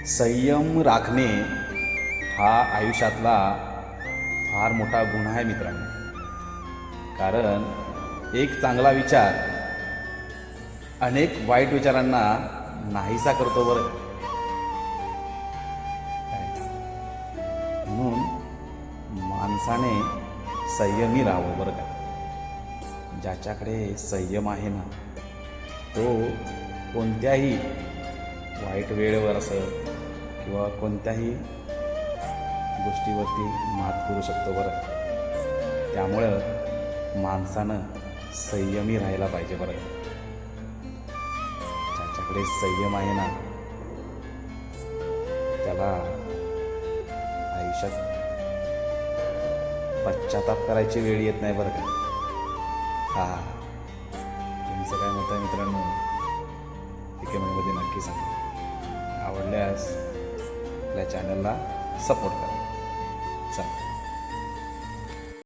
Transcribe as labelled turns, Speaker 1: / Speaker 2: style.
Speaker 1: संयम राखणे हा आयुष्यातला फार मोठा गुण आहे मित्रांनो. कारण एक चांगला विचार अनेक वाईट विचारांना नाहीसा करतो बरं. म्हणून माणसाने संयमी राहावं बरं का. ज्याच्याकडे संयम आहे ना, तो कोणत्याही वाईट वेळेवर असं किंवा कोणत्याही गोष्टीवरती मात करू शकतो बरं. त्यामुळं माणसानं संयमी राहायला पाहिजे बरं. ज्याच्याकडे संयम आहे ना, त्याला आयुष्यात पश्चाताप करायची वेळ येत नाही बरं का. तुमचं काय मत आहे मित्रांनो, हे कमेंटमध्ये नक्की सांगा. आवडल्यास आपल्या चॅनलला सपोर्ट करा. चला.